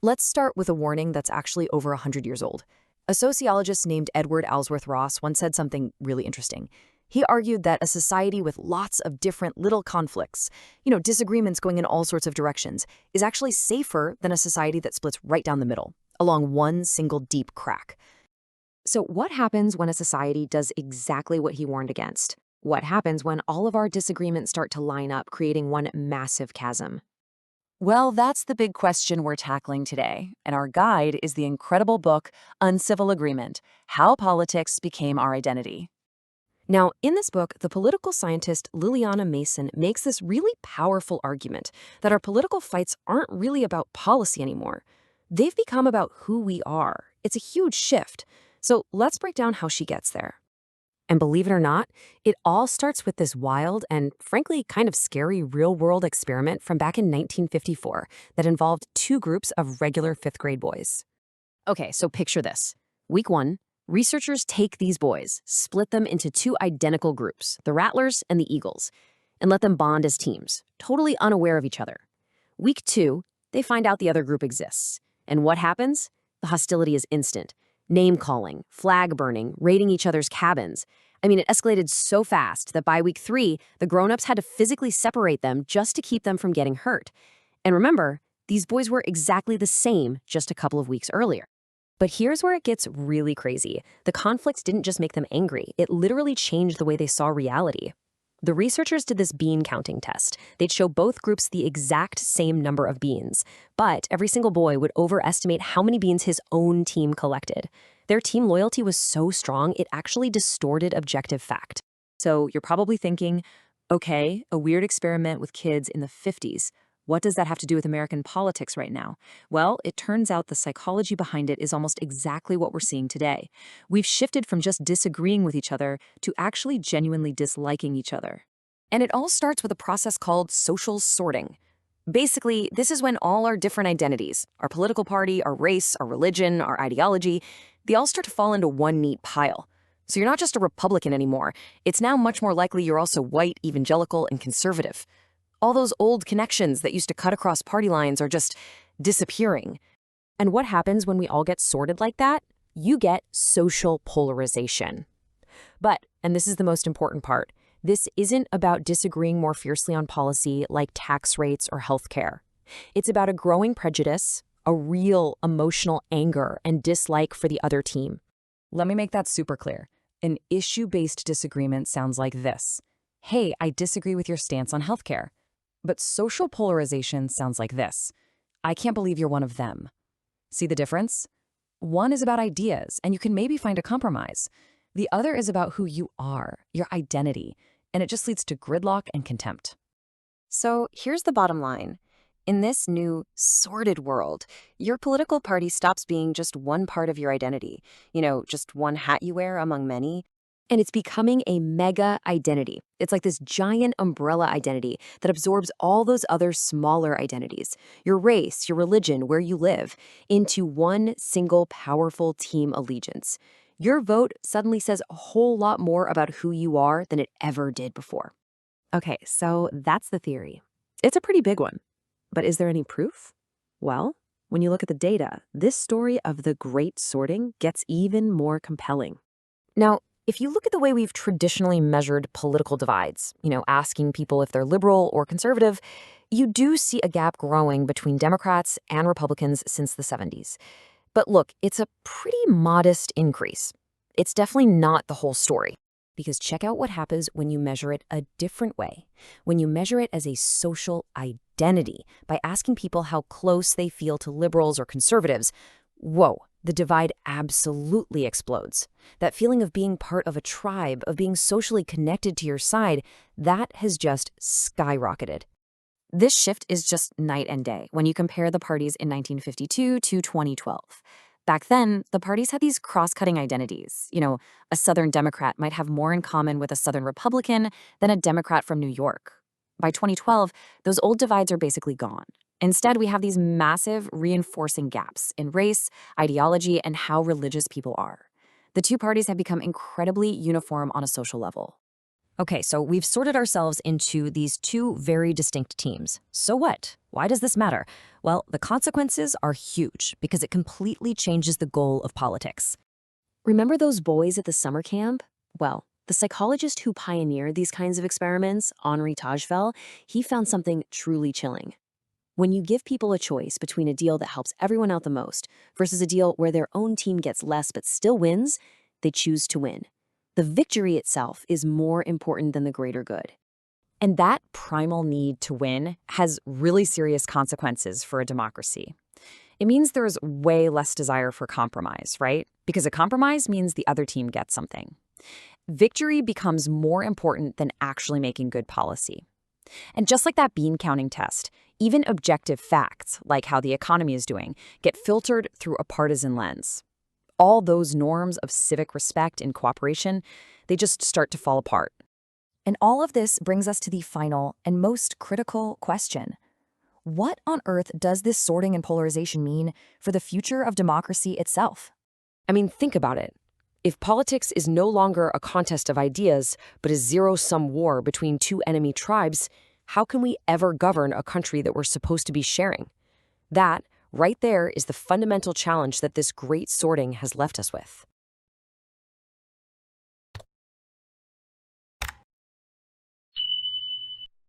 Let's start with a warning that's actually over 100 years old. A sociologist named Edward Ellsworth Ross once said something really interesting. He argued that a society with lots of different little conflicts, disagreements going in all sorts of directions, is actually safer than a society that splits right down the middle, along one single deep crack. So what happens when a society does exactly what he warned against? What happens when all of our disagreements start to line up, creating one massive chasm? Well, that's the big question we're tackling today, and our guide is the incredible book, Uncivil Agreement: How Politics Became Our Identity. Now, in this book, the political scientist Liliana Mason makes this really powerful argument that our political fights aren't really about policy anymore. They've become about who we are. It's a huge shift. So let's break down how she gets there. And believe it or not, it all starts with this wild and, frankly, kind of scary real-world experiment from back in 1954 that involved two groups of regular fifth-grade boys. Okay, so picture this. Week 1, researchers take these boys, split them into two identical groups, the Rattlers and the Eagles, and let them bond as teams, totally unaware of each other. Week 2, they find out the other group exists. And what happens? The hostility is instant. Name-calling, flag-burning, raiding each other's cabins. I mean, it escalated so fast that by week 3, the grown-ups had to physically separate them just to keep them from getting hurt. And remember, these boys were exactly the same just a couple of weeks earlier. But here's where it gets really crazy. The conflict didn't just make them angry. It literally changed the way they saw reality. The researchers did this bean counting test. They'd show both groups the exact same number of beans, but every single boy would overestimate how many beans his own team collected. Their team loyalty was so strong, it actually distorted objective fact. So you're probably thinking, okay, a weird experiment with kids in the 50s. What does that have to do with American politics right now? Well, it turns out the psychology behind it is almost exactly what we're seeing today. We've shifted from just disagreeing with each other to actually genuinely disliking each other. And it all starts with a process called social sorting. Basically, this is when all our different identities, our political party, our race, our religion, our ideology, they all start to fall into one neat pile. So you're not just a Republican anymore. It's now much more likely you're also white, evangelical, and conservative. All those old connections that used to cut across party lines are just disappearing. And what happens when we all get sorted like that? You get social polarization. But, and this is the most important part, this isn't about disagreeing more fiercely on policy like tax rates or healthcare. It's about a growing prejudice, a real emotional anger and dislike for the other team. Let me make that super clear. An issue-based disagreement sounds like this. Hey, I disagree with your stance on healthcare. But social polarization sounds like this. I can't believe you're one of them. See the difference? One is about ideas, and you can maybe find a compromise. The other is about who you are, your identity, and it just leads to gridlock and contempt. So here's the bottom line. In this new, sorted world, your political party stops being just one part of your identity, just one hat you wear among many, and it's becoming a mega identity. It's like this giant umbrella identity that absorbs all those other smaller identities, your race, your religion, where you live, into one single powerful team allegiance. Your vote suddenly says a whole lot more about who you are than it ever did before. Okay, so that's the theory. It's a pretty big one. But is there any proof? Well, when you look at the data, this story of the great sorting gets even more compelling. Now, if you look at the way we've traditionally measured political divides, asking people if they're liberal or conservative, you do see a gap growing between Democrats and Republicans since the 70s. But look, it's a pretty modest increase. It's definitely not the whole story. Because check out what happens when you measure it a different way. When you measure it as a social identity by asking people how close they feel to liberals or conservatives, whoa, the divide absolutely explodes. That feeling of being part of a tribe, of being socially connected to your side, that has just skyrocketed. This shift is just night and day when you compare the parties in 1952 to 2012. Back then, the parties had these cross-cutting identities. A Southern Democrat might have more in common with a Southern Republican than a Democrat from New York. By 2012, those old divides are basically gone. Instead, we have these massive reinforcing gaps in race, ideology, and how religious people are. The two parties have become incredibly uniform on a social level. Okay, so we've sorted ourselves into these two very distinct teams. So what? Why does this matter? Well, the consequences are huge because it completely changes the goal of politics. Remember those boys at the summer camp? Well, the psychologist who pioneered these kinds of experiments, Henri Tajfel, he found something truly chilling. When you give people a choice between a deal that helps everyone out the most versus a deal where their own team gets less but still wins, they choose to win. The victory itself is more important than the greater good. And that primal need to win has really serious consequences for a democracy. It means there's way less desire for compromise, right? Because a compromise means the other team gets something. Victory becomes more important than actually making good policy. And just like that bean counting test, even objective facts, like how the economy is doing, get filtered through a partisan lens. All those norms of civic respect and cooperation, they just start to fall apart. And all of this brings us to the final and most critical question. What on earth does this sorting and polarization mean for the future of democracy itself? I mean, think about it. If politics is no longer a contest of ideas, but a zero-sum war between two enemy tribes, how can we ever govern a country that we're supposed to be sharing? That, right there, is the fundamental challenge that this great sorting has left us with.